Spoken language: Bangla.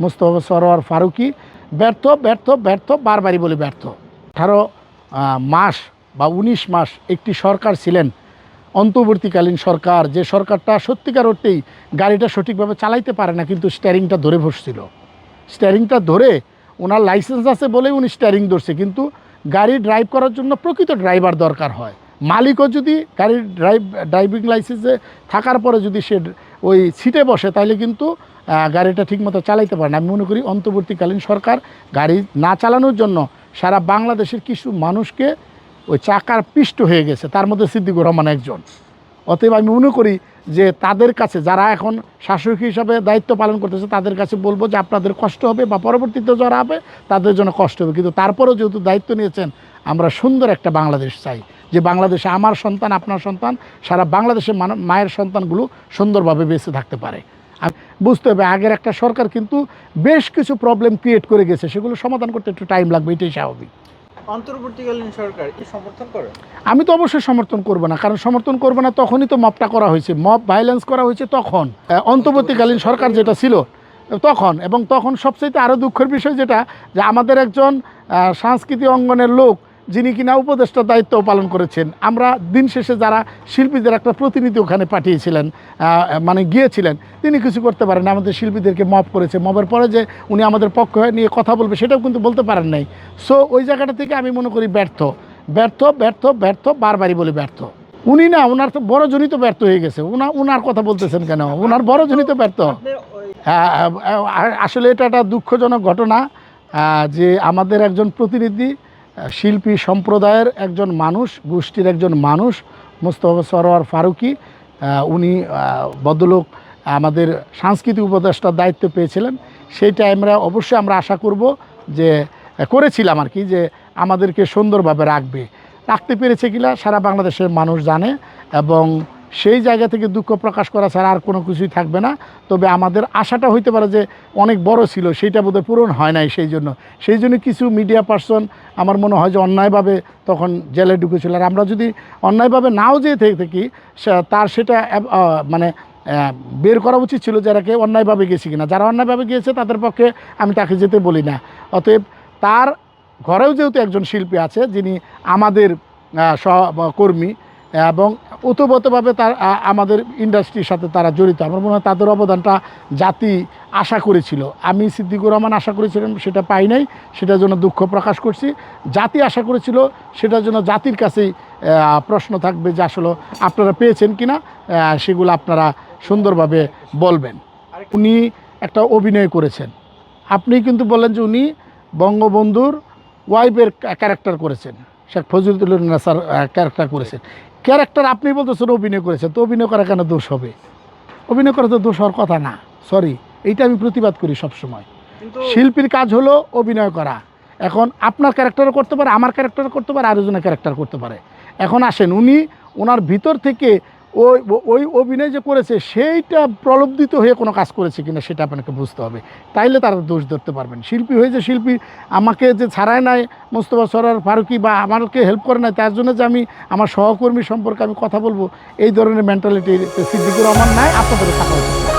মোস্তফা সরোয়ার ফারুকী ব্যর্থ ব্যর্থ ব্যর্থ, বারবারই বলি ব্যর্থ। 18 মাস বা 19 মাস একটি সরকার ছিলেন, অন্তর্বর্তীকালীন সরকার, যে সরকারটা সত্যিকার অর্থেই গাড়িটা সঠিকভাবে চালাইতে পারে না, কিন্তু স্টিয়ারিংটা ধরে বসছিল। স্টিয়ারিংটা ধরে, ওনার লাইসেন্স আছে বলেই উনি স্টিয়ারিং ধরছে, কিন্তু গাড়ি ড্রাইভ করার জন্য প্রকৃত ড্রাইভার দরকার হয়। মালিকও যদি গাড়ির ড্রাইভিং লাইসেন্সে থাকার পরে যদি সে ওই সিটে বসে, তাহলে কিন্তু গাড়িটা ঠিকমতো চালাইতে পারে না। আমি মনে করি অন্তর্বর্তীকালীন সরকার গাড়ি না চালানোর জন্য সারা বাংলাদেশের কিছু মানুষকে ওই চাকার পিষ্ট হয়ে গেছে, তার মধ্যে সিদ্দিকুর রহমান একজন। অতএব আমি মনে করি যে তাদের কাছে, যারা এখন শাসক হিসাবে দায়িত্ব পালন করতেছে, তাদের কাছে বলবো যে আপনাদের কষ্ট হবে, বা পরবর্তীতে যারা হবে তাদের জন্য কষ্ট হবে, কিন্তু তারপরেও যেহেতু দায়িত্ব নিয়েছেন, আমরা সুন্দর একটা বাংলাদেশ চাই, যে বাংলাদেশে আমার সন্তান, আপনার সন্তান, সারা বাংলাদেশের মায়ের সন্তানগুলো সুন্দরভাবে বেঁচে থাকতে পারে। বুঝতে হবে আগের একটা সরকার কিন্তু বেশ কিছু প্রবলেম ক্রিয়েট করে গেছে, সেগুলো সমাধান করতে একটু টাইম লাগবে, এটাই স্বাভাবিক। অন্তর্বর্তীকালীন সরকার কি সমর্থন করে? আমি তো অবশ্যই সমর্থন করব না, কারণ সমর্থন করবো না তখনই তো মবটা করা হয়েছে, মব ভায়োলেন্স করা হয়েছে তখন, অন্তর্বর্তীকালীন সরকার যেটা ছিল তখন। এবং তখন সবচেয়ে আরও দুঃখের বিষয় যেটা, যে আমাদের একজন সাংস্কৃতিক অঙ্গনের লোক, যিনি কিনা উপদেষ্টার দায়িত্ব পালন করেছেন, আমরা দিন শেষে যারা শিল্পীদের একটা প্রতিনিধি ওখানে পাঠিয়েছিলেন, মানে গিয়েছিলেন, তিনি কিছু করতে পারেন না, আমাদের শিল্পীদেরকে মব করেছে। মবের পরে যে উনি আমাদের পক্ষ নিয়ে কথা বলবে, সেটাও কিন্তু বলতে পারেন নাই। সো ওই জায়গাটা থেকে আমি মনে করি ব্যর্থ ব্যর্থ ব্যর্থ ব্যর্থ, বারবারই বলি ব্যর্থ। উনি না, ওনার তো বড় জনিত ব্যর্থ হয়ে গেছে। ওনার কথা বলতেছেন কেন? ওনার বড় জনিত ব্যর্থ। আসলে এটা একটা দুঃখজনক ঘটনা, যে আমাদের একজন প্রতিনিধি, শিল্পী সম্প্রদায়ের একজন মানুষ, গোষ্ঠীর একজন মানুষ, মোস্তফা সরোয়ার ফারুকী, উনি ভদ্রলোক আমাদের সাংস্কৃতিক উপদেষ্টার দায়িত্ব পেয়েছিলেন। সেই টাইমে অবশ্যই আমরা আশা করব যে, করেছিলাম আর কি, যে আমাদেরকে সুন্দরভাবে রাখতে পেরেছে কিনা সারা বাংলাদেশের মানুষ জানে, এবং সেই জায়গা থেকে দুঃখ প্রকাশ করা ছাড়া আর কোনো কিছুই থাকবে না। তবে আমাদের আশাটা হইতে পারে যে অনেক বড় ছিল, সেইটা বোধহয় পূরণ হয় নাই। সেই জন্য কিছু মিডিয়া পার্সন আমার মনে হয় যে অন্যায়ভাবে তখন জেলে ঢুকেছিল। আর আমরা যদি অন্যায়ভাবে নাও যেয়ে থাকি, তার সেটা মানে বের করা উচিত ছিল, যারাকে অন্যায়ভাবে গেছি কিনা। যারা অন্যায়ভাবে গিয়েছে তাদের পক্ষে আমি তাকে যেতে বলি না। অতএব তার ঘরেও যেহেতু একজন শিল্পী আছে, যিনি আমাদের সহকর্মী এবং ওতপ্রোতভাবে তার আমাদের ইন্ডাস্ট্রির সাথে তারা জড়িত, আমার মনে হয় তাদের অবদানটা জাতি আশা করেছিল। আমি সিদ্দিকুর রহমান আশা করেছিলাম, সেটা পাই নাই, সেটার জন্য দুঃখ প্রকাশ করছি। জাতি আশা করেছিল, সেটার জন্য জাতির কাছেই প্রশ্ন থাকবে যে আসলে আপনারা পেয়েছেন কিনা, সেগুলো আপনারা সুন্দরভাবে বলবেন। উনি একটা অভিনয় করেছেন, আপনি কিন্তু বললেন যে উনি বঙ্গবন্ধুর ওয়াইফের ক্যারেক্টার করেছেন, শেখ ফজিলুন্নেছার ক্যারেক্টার করেছেন। ক্যারেক্টার আপনি বলতেছেন অভিনয় করেছেন, তো অভিনয় করা কেন দোষ হবে? অভিনয় করা তো দোষ হওয়ার কথা না, সরি, এইটা আমি প্রতিবাদ করি সবসময়। শিল্পীর কাজ হলো অভিনয় করা। এখন আপনার ক্যারেক্টারও করতে পারে, আমার ক্যারেক্টারও করতে পারে, আরেকজনের ক্যারেক্টার করতে পারে। এখন আসেন, ওনার ভিতর থেকে ওই অভিনয় যে করেছে, সেইটা প্রলব্ধিত হয়ে কোনো কাজ করেছে কিনা সেটা আপনাকে বুঝতে হবে, তাইলে তারা দোষ ধরতে পারবেন। শিল্পী হয়ে যে শিল্পী আমাকে যে ছাড়ায় নাই মোস্তফা সরোয়ার ফারুকী, বা আমাকে হেল্প করে নাই, তার জন্য যে আমি আমার সহকর্মী সম্পর্কে আমি কথা বলবো, এই ধরনের মেন্টালিটি সিদ্দিকুর রহমান নাই, আপনাদের থাকা উচিত।